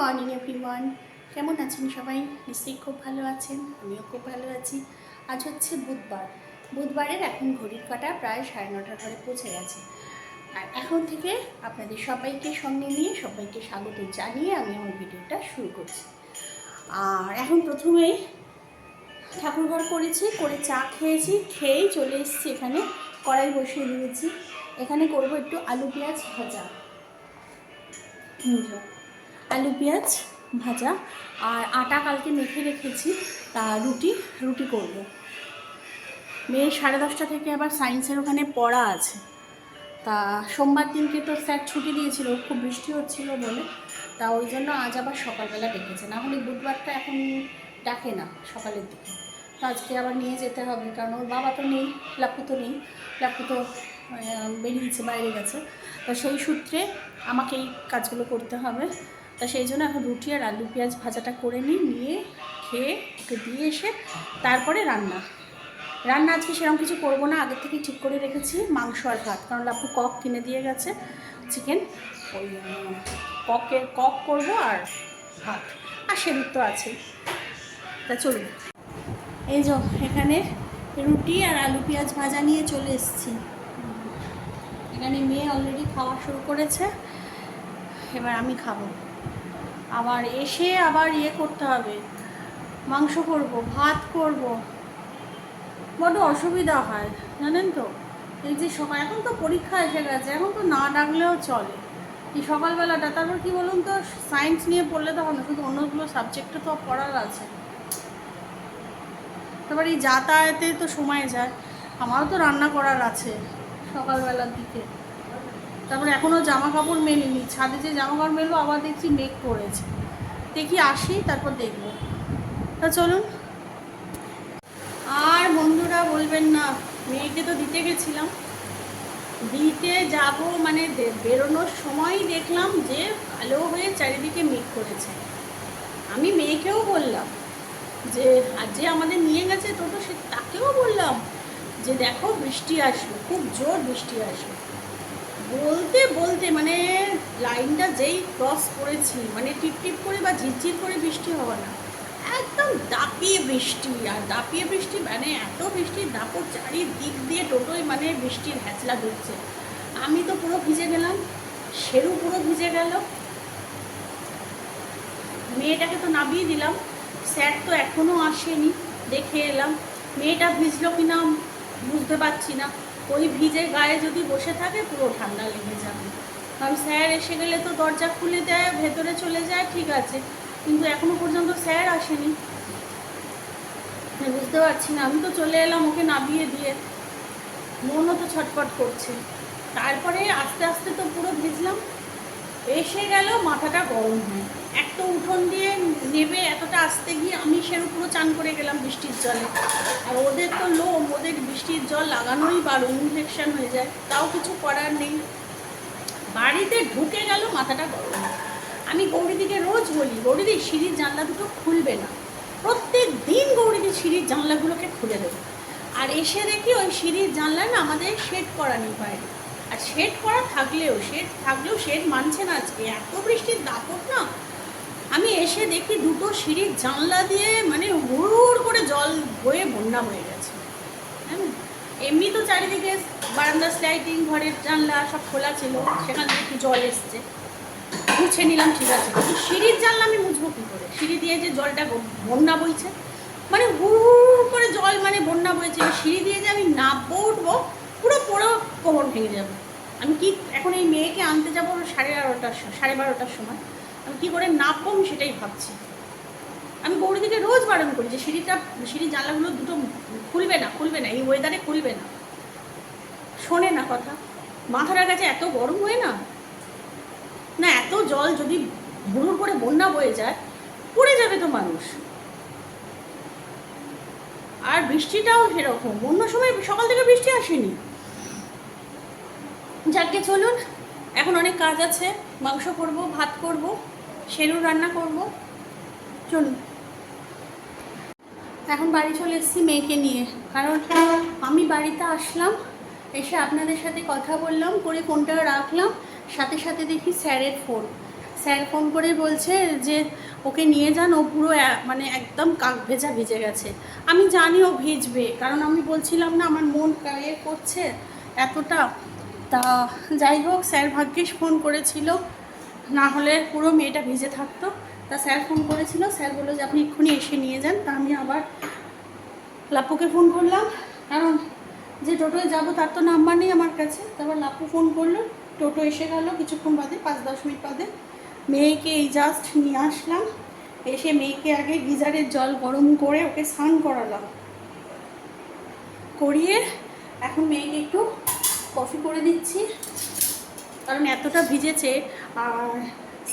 Morning everyone, কেমন আছেন সবাই? নিশ্চয়ই খুব ভালো আছেন, আমিও খুব ভালো আছি। আজ হচ্ছে বুধবারের এখন ঘড়ির কাঁটা প্রায় 9:30 ঘরে পৌঁছে গেছে। আর এখন থেকে আপনাদের সবাইকে সঙ্গে নিয়ে সবাইকে স্বাগত জানিয়ে আমি আমার ভিডিওটা শুরু করছি। আর এখন প্রথমেই ঠাকুরঘর করেছি, করে চা খেয়েছি, খেয়েই চলে এসেছি এখানে, কড়াই বসিয়ে দিয়েছি। এখানে করব একটু আলু পেঁয়াজ ভাজা, আলু পেঁয়াজ ভাজা। আর আটা কালকে মেখে রেখেছি, তা রুটি করব। মেয়ে 10:30 থেকে আবার সায়েন্সের ওখানে পড়া আছে, তা সোমবার দিনকে তো স্যার ছুটি দিয়েছিল, খুব বৃষ্টি হচ্ছিল বলে, তা ওই জন্য আজ আবার সকালবেলা ডেকেছে। না হলে বুধবারটা এখন ডাকে না সকালের দিকে। তো আজকে আবার নিয়ে যেতে হবে, কারণ ওর বাবা তো নেই, লাপু তো নেই, লাপু তো বেরিয়েছে, বাইরে গেছে। তা সেই সূত্রে আমাকে এই কাজগুলো করতে হবে। তা সেই জন্য এখন রুটি আর আলু পেঁয়াজ ভাজাটা করে নিয়ে খেয়ে ওকে দিয়ে এসে তারপরে রান্না আজকে সেরকম কিছু করবো না, আগের থেকে ঠিক করে রেখেছি মাংস আর ভাত, কারণ লাপু কক কিনে দিয়ে গেছে চিকেন, ওই কক করবো আর ভাত, আর সেদিক তো আছেই। তা চলুন, এই যে এখানে রুটি আর আলু পেঁয়াজ ভাজা নিয়ে চলে এসেছি। এখানে মেয়ে অলরেডি খাওয়া শুরু করেছে, এবার আমি খাবো। আবার এসে আবার করতে হবে, মাংস করব, ভাত করব, বড় অসুবিধা হয় জানেন তো। এই যে সকাল, এখন তো পরীক্ষা এসে গেছে, এখন তো না ডাকলেও চলে এই সকালবেলাটা। তারপর কি বলুন তো, সায়েন্স নিয়ে পড়লে তো হবে না, শুধু অন্যগুলো সাবজেক্টও তো পড়ার আছে। তারপর এই যাতায়াতে তো সময় যায়, আমারও তো রান্না করার আছে সকালবেলার দিকে। তারপর এখনও জামা কাপড় মেলিনি, ছাদে যে জামা কাপড় মেলবো আবার দেখছি মেঘ করেছে, দেখি আসি তারপর দেখবো। তা চলুন। আর বন্ধুরা বলবেন না, মেয়েকে তো দিতে গেছিলাম, দিতে যাব মানে বেরোনোর সময় দেখলাম যে ভালো হয়ে চারিদিকে মেঘ করেছে। আমি মেয়েকেও বললাম যে আজ যে আমাদের নিয়ে গেছে টোটো, সে তাকেও বললাম যে দেখো বৃষ্টি আসবে, খুব জোর বৃষ্টি আসবে। বলতে বলতে মানে লাইনটা যেই ক্রস করেছি, মানে টিপ করে বা ঝিরঝির করে বৃষ্টি হবে না, একদম দাপিয়ে বৃষ্টি। আর দাপিয়ে বৃষ্টি মানে এত বৃষ্টির দাপট, চারিদিক দিয়ে টোটোয় মানে বৃষ্টির হ্যাচলা ঢুকছে। আমি তো পুরো ভিজে গেলাম, শেরু পুরো ভিজে গেল। মেয়েটাকে তো নামিয়ে দিলাম, স্যার তো এখনও আসেনি, দেখে এলাম। মেয়েটা ভিজলো কিনা বুঝতে পারছি না, ওই ভিজে গায়ে যদি বসে থাকে পুরো ঠান্ডা লেগে যাবে। কারণ স্যার এসে গেলে তো দরজা খুলে দেয়, ভেতরে চলে যায়, ঠিক আছে, কিন্তু এখনো পর্যন্ত স্যার আসেনি, বুঝতে পারছি না। আমি তো চলে এলাম ওকে নামিয়ে দিয়ে, মনও তো ছটফট করছে। তারপরে আস্তে আস্তে তো পুরো ভিজলাম, এসে গেল মাথাটা গরম হয়। এক তো উঠোন দিয়ে নেবে এতটা আসতে গিয়ে আমি সেরকম পুরো চান করে গেলাম বৃষ্টির জলে। আর ওদের তো লোম, ওদের বৃষ্টির জল লাগানোই বারো, ইনফেকশান হয়ে যায়, তাও কিছু করার নেই। বাড়িতে ঢুকে গেল মাথাটা গরম। আমি গৌরীদিকে রোজ বলি, গৌরীদি সিঁড়ির জানলা দুটো খুলবে না, প্রত্যেক দিন গৌরীদি সিঁড়ির জানলাগুলোকে খুলে দেবে। আর এসে দেখি ওই সিঁড়ির জানলা না আমাদের শেড করা নেই বাইরে, আর শেড করা থাকলেও শেড মানছে না। আজকে এত বৃষ্টির দাপট না, আমি এসে দেখি দুটো সিঁড়ির জানলা দিয়ে মানে হুড় করে জল বয়ে বন্যা হয়ে গেছে। হ্যাঁ, এমনি তো চারিদিকে বারান্দা স্লাইডিং, ঘরের জানলা সব খোলা ছিল, সেখান থেকে একটু জল এসছে, মুছে নিলাম, ঠিক আছে, কিন্তু সিঁড়ির জানলা আমি মুছবো কী করে? সিঁড়ি দিয়ে যে জলটা বন্যা বইছে, মানে হুড় করে জল মানে বন্যা বইছে, সিঁড়ি দিয়ে যে আমি নামবো উঠবো, পুরো কোমর ভেঙে যাবে। আমি কি এখন এই মেয়েকে আনতে যাবো 11:30 সময়, আমি কী করে নামবো আমি সেটাই ভাবছি। আমি গৌরীদিকে রোজ বারণ করি যে সিঁড়ির জানলাগুলো দুটো খুলবে না, এই ওয়েদারে খুলবে না, শোনে না কথা। মাথাটার কাছে এত গরম হয় না, এত জল যদি হুড়ুর করে বন্যা বয়ে যায়, পড়ে যাবে তো মানুষ। আর বৃষ্টিটাও সেরকম, অন্য সময় সকাল থেকে বৃষ্টি আসেনি। যাকে চলুন, এখন অনেক কাজ আছে, মাংস করব, ভাত করব, শেরু রান্না করব, চলুন। এখন বাড়ি চলে এসেছি মেয়েকে নিয়ে, কারণ আমি বাড়িতে আসলাম, এসে আপনাদের সাথে কথা বললাম, করে ফোনটা রাখলাম, সাথে সাথে দেখি স্যারের ফোন। স্যার ফোন করে বলছে যে ওকে নিয়ে যান, ও পুরো মানে একদম কাক ভেজা ভিজে গেছে। আমি জানি ও ভিজবে, কারণ আমি বলছিলাম না আমার মন করছে এতটা। তা যাই হোক, স্যার ভাগ্যিস ফোন করেছিল, না হলে পুরো মেয়েটা ভিজে থাকতো। তা স্যার ফোন করেছিল, স্যার বললো যে আপনি এক্ষুনি এসে নিয়ে যান। তা আমি আবার লাপুকে ফোন করলাম, কারণ যে টোটোয় যাবো তার তো নাম্বার নেই আমার কাছে। তারপর লাপু ফোন করলো, টোটো এসে গেল কিছুক্ষণ বাদে, 5-10 মিনিট বাদে। মেয়েকে এই জাস্ট নিয়ে আসলাম, এসে মেয়েকে আগে গিজারের জল গরম করে ওকে স্নান করালাম, করিয়ে এখন মেয়েকে একটু কফি করে দিচ্ছি, কারণ এতটা ভিজেছে। আর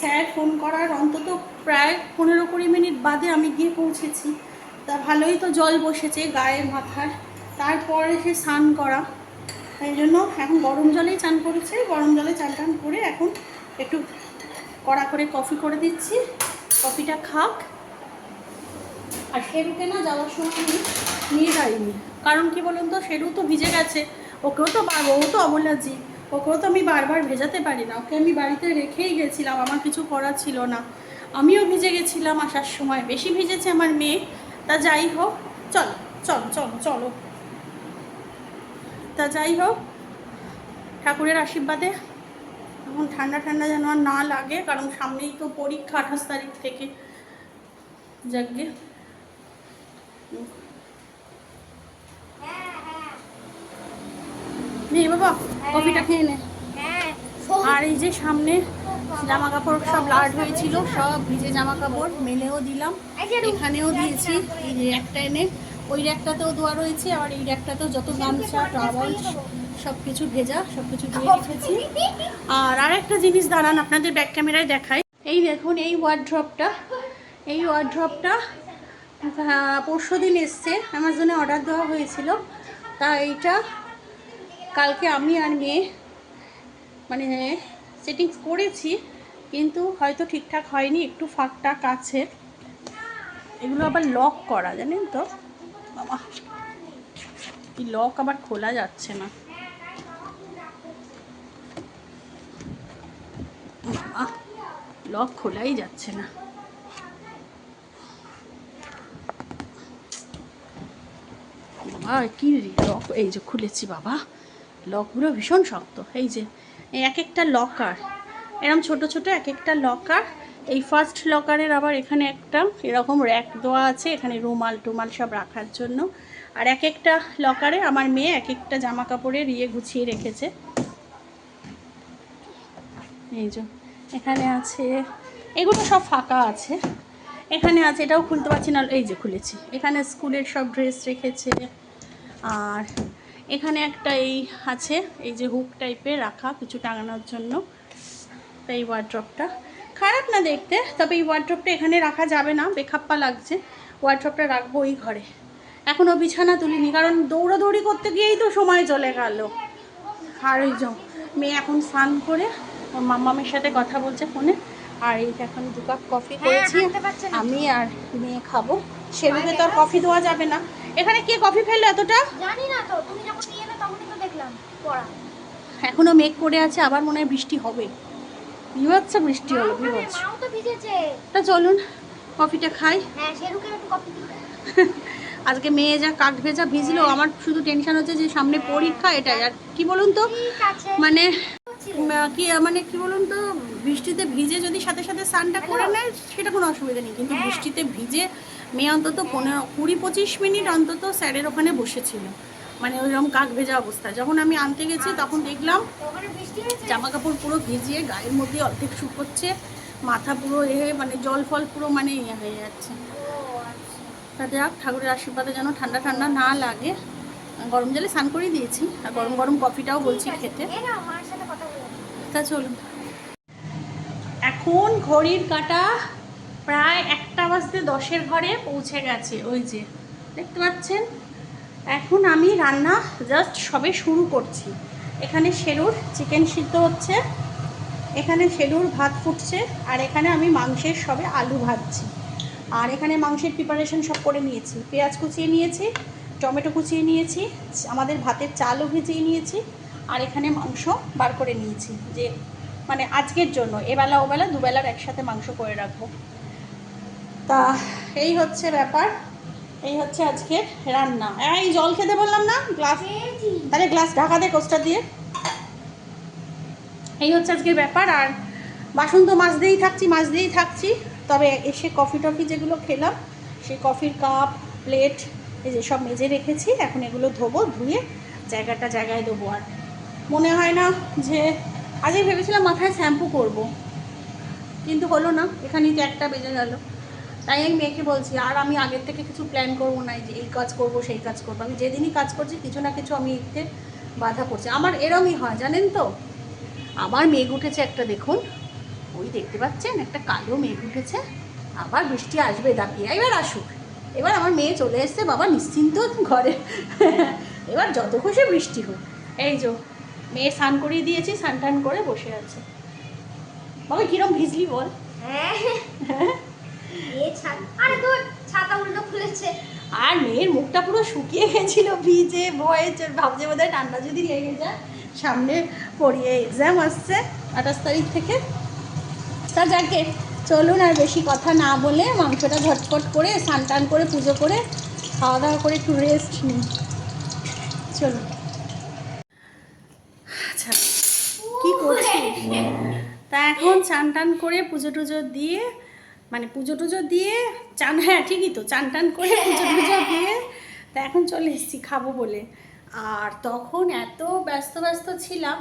স্যার ফোন করার অন্তত প্রায় 15-20 মিনিট বাদে আমি গিয়ে পৌঁছেছি। তা ভালোই তো জল বসেছে গায়ে মাথায়, তারপরে সে স্নান করা, তাই জন্য এখন গরম জলেই চান করেছে। গরম জলে চান টান করে এখন একটু কড়া করে কফি করে দিচ্ছি, কফিটা খাক। আর শেরুকে না যাওয়ার সময় আমি নিয়ে যাইনি, কারণ কি বলুন তো, শেরু তো ভিজে গেছে, ওকেও তো ও তো অবলাজি, ওকেও তো আমি বারবার ভেজাতে পারি না। ওকে আমি বাড়িতে রেখেই গেছিলাম, আমার কিছু করার ছিল না। আমিও ভিজে গেছিলাম আসার সময়, বেশি ভিজেছে আমার মেয়ে। তা যাই হোক, চলো চলো চলো চলো। তা যাই হোক, ঠাকুরের আশীর্বাদে এখন ঠান্ডা ঠান্ডা যেন আর না লাগে, কারণ সামনেই তো পরীক্ষা 28 তারিখ থেকে। যাকে নে বাবা, কফিটা খেয়ে নে। আর এই যে সামনে জামা কাপড় সব লাট হয়েছিল, সব ভিজে জামা কাপড় মেলেও দিলাম, এখানেও দিয়েছি। এই যে একটা এনে ওই র্যাকটাতেও দেওয়া রয়েছে, আবার এই র্যাকটাতেও যত গামছা টাওয়াল সব কিছু ভেজা, সব কিছু দিয়ে রেখেছি। আর একটা জিনিস দাঁড়ান আপনাদের ব্যাক ক্যামেরায় দেখাই। এই দেখুন, এই ওয়ার্ড্রপটা পরশুদিন এসছে, অ্যামাজনে অর্ডার দেওয়া হয়েছিল। তা এইটা কালকে আমি আর মেয়ে মানে সেটিংস করেছি, কিন্তু হয়তো ঠিকঠাক হয়নি, একটু ফাঁকটাক আছে। এগুলো আবার লক করা, জানেন তো বাবা, এই লক আবার খোলা যাচ্ছে না। লক খোলাই যাচ্ছে না। বাবা কি লক, এই যে খুলেছি বাবা, লকগুলো ভীষণ শক্ত। এই যে এক একটা লকার এরকম ছোট ছোট এক একটা লকার। এই ফার্স্ট লকারের আবার এখানে একটা এরকম র্যাক দেওয়া আছে, এখানে রুমাল টুমাল সব রাখার জন্য। আর এক একটা লকারে আমার মেয়ে এক একটা জামা কাপড়ের গুছিয়ে রেখেছে। এই যে এখানে আছে, এগুলো সব ফাঁকা আছে। এখানে আছে, এটাও খুলতে পারছি না, এই যে খুলেছি। এখানে স্কুলের সব ড্রেস রেখেছে। আর এখানে একটা এই আছে, এই যে হুক টাইপের রাখা কিছু টাঙানোর জন্য। তাই এই ওয়ার্ড্রপটা খারাপ না দেখতে, তবে এই ওয়ার্ড্রপটা এখানে রাখা যাবে না, বেখাপ্পা লাগছে। ওয়ার্ড্রপটা রাখবো ওই ঘরে। এখনও বিছানা তুলিনি, কারণ দৌড়াদৌড়ি করতে গিয়েই তো সময় চলে গেল। আর ওই যে মেয়ে এখন স্নান করে ওর মাম্মামের সাথে কথা বলছে ফোনে। আর এই এখন 2 কাপ কফি করেছি, আমি আর মেয়ে খাবো। সেরুকে তো আর কফি দেওয়া যাবে না। এখানে কে কফি ফেললো এতটা জানি না তো, তুমি যখন নিয়ে এলে তখনই তো দেখলাম পড়া। এখনো মেঘ করে আছে, আবার মনে হয় বৃষ্টি হবে। বিভৎস বৃষ্টি হলো, বিভৎস। মাও তো ভিজেছে। তা চলুন কফিটা খাই। হ্যাঁ, শেরুকে একটু কফি দিই। আজকে মেয়ে যা কাক ভেজা ভিজলো, আমার শুধু টেনশন হচ্ছে যে সামনে পরীক্ষা, এটাই। আর কি বলুন তো, মানে কি বলুন তো, বৃষ্টিতে ভিজে যদি সাথে সাথে স্নানটা করে নেয় সেটা কোনো অসুবিধা নেই, কিন্তু বৃষ্টিতে ভিজে মেয়ে অন্তত 20-25 মিনিট অন্তত স্যারের ওখানে বসেছিল, মানে ওইরকম কাক ভেজা অবস্থা। যখন আমি আনতে গেছি তখন দেখলাম জামা কাপড় পুরো ভিজিয়ে গায়ের মধ্যে অর্ধেক শুকোচ্ছে, মাথা পুরো মানে জল ফল পুরো মানে হয়ে যাচ্ছে। তাতে ঠাকুরের আশীর্বাদে যেন ঠান্ডা ঠান্ডা না লাগে, গরম জলে স্নান করে দিয়েছি। আর গরম গরম কফিটাও বলছি খেতে। তা চলুন, এখন ঘড়ির কাঁটা প্রায় 1:10 ঘরে পৌঁছে গেছে, ওই যে দেখতে পাচ্ছেন। এখন আমি রান্না জাস্ট সবে শুরু করছি। এখানে শেরুর চিকেন সিদ্ধ হচ্ছে, এখানে শেরুর ভাত ফুটছে, আর এখানে আমি মাংসের সবে আলু ভাজছি। আর এখানে মাংসের প্রিপারেশন সব করে নিয়েছি, পেঁয়াজ কুচিয়ে নিয়েছি, টমেটো কুচিয়ে নিয়েছি, আমাদের ভাতের চালও ভিজিয়ে নিয়েছি। আর এখানে মাংস বার করে নিয়েছি, যে মানে আজকের জন্য, এবেলা ওবেলা দুবেলার একসাথে মাংস করে রাখবো। তা এই হচ্ছে ব্যাপার, এই হচ্ছে আজকের রান্না। এই জল খেতে বললাম না, গ্লাস, তাহলে গ্লাস ঢাকা দে কোস্টার দিয়ে। এই হচ্ছে আজকের ব্যাপার। আর বাসন তো মাছ দিয়েই থাকছি। তবে এসে কফি টফি যেগুলো খেলাম, সেই কফির কাপ প্লেট এই যে সব মেজে রেখেছি, এখন এগুলো ধোবো, ধুয়ে জায়গায় দেবো। আর মনে হয় না যে, আজকে ভেবেছিলাম মাথায় শ্যাম্পু করব, কিন্তু হলো না, এখানেই তো 1টা বেজে গেল। তাই আমি মেয়েকে বলছি, আর আমি আগের থেকে কিছু প্ল্যান করবো না, যে এই কাজ করব সেই কাজ করবো। আমি যেদিনই কাজ করছি কিছু না কিছু আমি এতে বাধা পড়ছে। আমার এরমই হয় জানেন তো। আবার মেঘ উঠেছে একটা, দেখুন ওই দেখতে পাচ্ছেন একটা কালো মেঘ উঠেছে, আবার বৃষ্টি আসবে দাপিয়ে। এবার আসুক, এবার আমার মেয়ে চলে এসছে, বাবা নিশ্চিন্ত ঘরে। এবার যত খুশি বৃষ্টি হোক। এই যে মেয়ে স্নান করিয়ে দিয়েছি, স্নান টান করে বসে আছে। বাবা কিরম ভিজলি বল? হ্যাঁ আরে তোর ছাতা উল্টো খুলেছে। আর মেয়ের মুখটা পুরো শুকিয়ে গেছিল ভিজে, ভয়ে ভাবছে বোধহয় ঠান্ডা যদি লেগে যায়। সামনে পড়িয়ে এক্সাম আসছে 28 তারিখ থেকে। তা যাকে চলুন আর বেশি কথা না বলে মাংসটা ঝটপট করে স্নান টান করে পুজো করে খাওয়া দাওয়া করে একটু রেস্ট নিই। চলুন। আচ্ছা কী করছি, তা এখন চান টান করে পুজো টুজো দিয়ে, মানে পুজো টুজো দিয়ে চান, হ্যাঁ ঠিকই তো, চান টান করে পুজো টুজো দিয়ে তা এখন চলে এসেছি খাবো বলে। আর তখন এত ব্যস্ত ছিলাম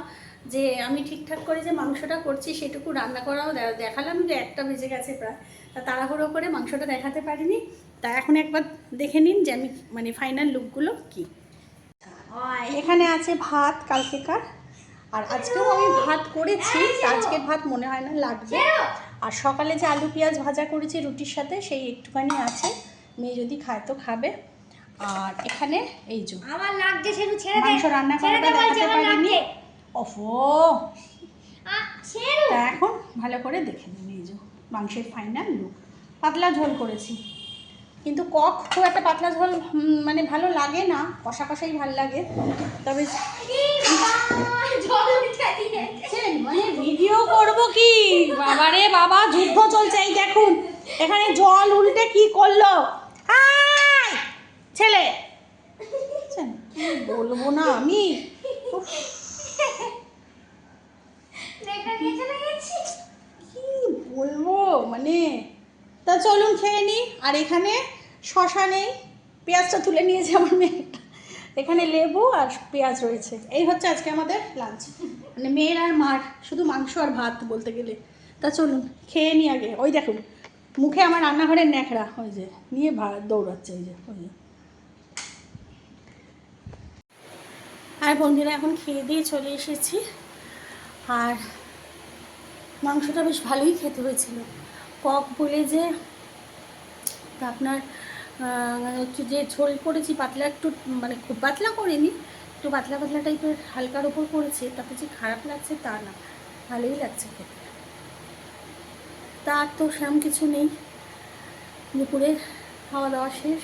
যে আমি ঠিকঠাক করে যে মাংসটা করছি সেটুকু রান্না করাও দেখালাম, যে 1টা বেজে গেছে প্রায়। তা তাড়াহুড়ো করে মাংসটা দেখাতে পারিনি। তা এখন একবার দেখে নিন যে আমি মানে ফাইনাল লুকগুলো কী। এখানে আছে ভাত কালকেকার, আর আজকেও আমি ভাত করেছি, আজকের ভাত মনে হয় না লাগবে। আর সকালে যে আলু পেঁয়াজ ভাজা করেছি রুটির সাথে, সেই একটুখানি আছে, মেয়ে যদি খায় তো খাবে। আর এখানে এই যে আমার লাগছে, সেটু ছেড়ে দে, মাংস রান্না করাটা দেখাতে পারিনি। ওফো, তা এখন ভালো করে দেখে নিন এই যে মাংসের ফাইনাল লুক। পাতলা ঝোল করেছি, কিন্তু খুব একটা পাতলা ঝোল মানে ভালো লাগে না, কষা কষাই ভালো লাগে। তবে মানে ভিডিও করবো কি, বাবারে বাবা যুদ্ধ চলছে। এই দেখুন এখানে জল উল্টে কি করলো, হাই ছেলে, কি বলবো না আমি, কি বলবো মানে। তা চলুন খেয়ে নিই। আর এখানে শশা নেই, পেঁয়াজটা তুলে নিয়েছে আমার মেয়েটা, এখানে লেবু আর পেঁয়াজ রয়েছে। এই হচ্ছে আজকে আমাদের লাঞ্চ, মানে মেয়ের আর মার শুধু মাংস আর ভাত বলতে গেলে। তা চলুন খেয়ে নিই আগে। ওই দেখুন মুখে আমার রান্নাঘরের ন্যাকড়া, ওই যে নিয়ে দৌড়াচ্ছে, ওই যে। আর বন্ধুরা এখন খেয়ে দিয়ে চলে এসেছি। আর মাংসটা বেশ ভালোই খেতে হয়েছিল, কক বলে যে। তা আপনার হচ্ছে যে ঝোল করেছি পাতলা, একটু মানে খুব পাতলা করিনি, একটু পাতলা টাইপের হালকার ওপর করেছি, তাতে যে খারাপ লাগছে তা না, ভালোই লাগছে খেতে। তা আর তো সেরকম কিছু নেই, দুপুরে খাওয়া দাওয়া শেষ,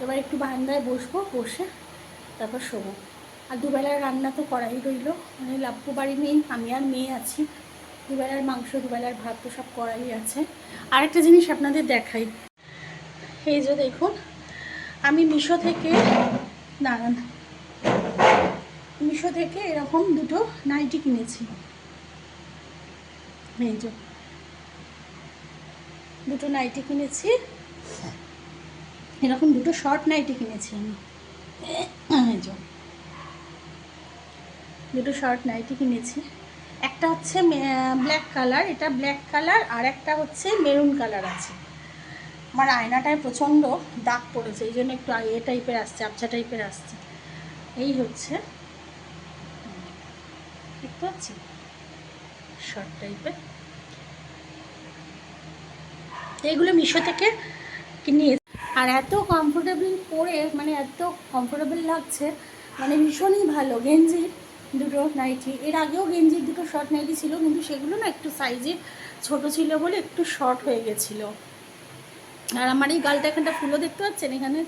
এবার একটু বারান্দায় বসবো, বসে তারপর শোবো। আর দুবেলার রান্না তো করাই রইল, মানে লাভ্য বাড়ি নেই, আমি আর মেয়ে আছি। দুবেলার মাংস দুবেলার ভাত তো সব করাই আছে। আরেকটা জিনিস আপনাদের দেখাই, এই যে দেখুন আমি মিশো থেকে এরকম দুটো নাইটি কিনেছি। এই যে দুটো নাইটি কিনেছি, এরকম দুটো শর্ট নাইটি কিনেছি আমি। এই যে দুটো শর্ট নাইটি কিনেছি, একটা হচ্ছে ব্ল্যাক কালার, এটা ব্ল্যাক কালার, আর একটা হচ্ছে মেরুন কালার আছে। আমার আয়নাটায় প্রচণ্ড দাগ পড়েছে, এই জন্য একটু এ টাইপের আসছে, আবছা টাইপের আসছে। এই হচ্ছে দেখতে পাচ্ছি শর্ট টাইপের, এইগুলো মিশো থেকে কিনে। আর এত কমফোর্টেবল পরে, মানে এত কমফোর্টেবল লাগছে, মানে ভীষণই ভালো। গেঞ্জির দুটো নাইটি, এর আগেও গেঞ্জির দুটো শর্ট নাইটি ছিল, কিন্তু সেগুলো না একটু সাইজে ছোট ছিল বলে একটু শর্ট হয়ে গেছিলো। আর আমার এই গালটা এখানটা ফুলও দেখতে পাচ্ছেন, এখানে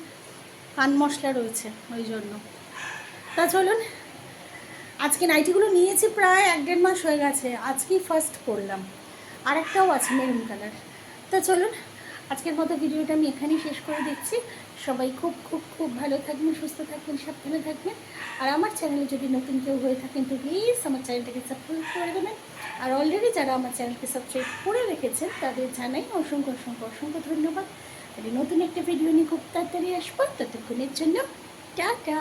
পান মশলা রয়েছে ওই জন্য। তা চলুন আজকে নাইটিগুলো নিয়েছি প্রায় 1-1.5 মাস হয়ে গেছে, আজকেই ফার্স্ট করলাম। আর একটাও আছে মেরুন কালার। তো চলুন আজকের মতো ভিডিওটা আমি এখানেই শেষ করে দিচ্ছি। সবাই খুব খুব খুব ভালো থাকবেন, সুস্থ থাকবেন, সাবধানে থাকবেন। আর আমার চ্যানেলে যদি নতুন কেউ হয়ে থাকেন তো প্লিজ আমার চ্যানেলটাকে সাবস্ক্রাইব করে দেবেন। আর অলরেডি যারা আমার চ্যানেলকে সাবস্ক্রাইব করে রেখেছেন তাদের জানাই অসংখ্য অসংখ্য অসংখ্য ধন্যবাদ। নতুন একটা ভিডিও নিয়ে খুব তাড়াতাড়ি আসবো, ততক্ষণের জন্য টাটা।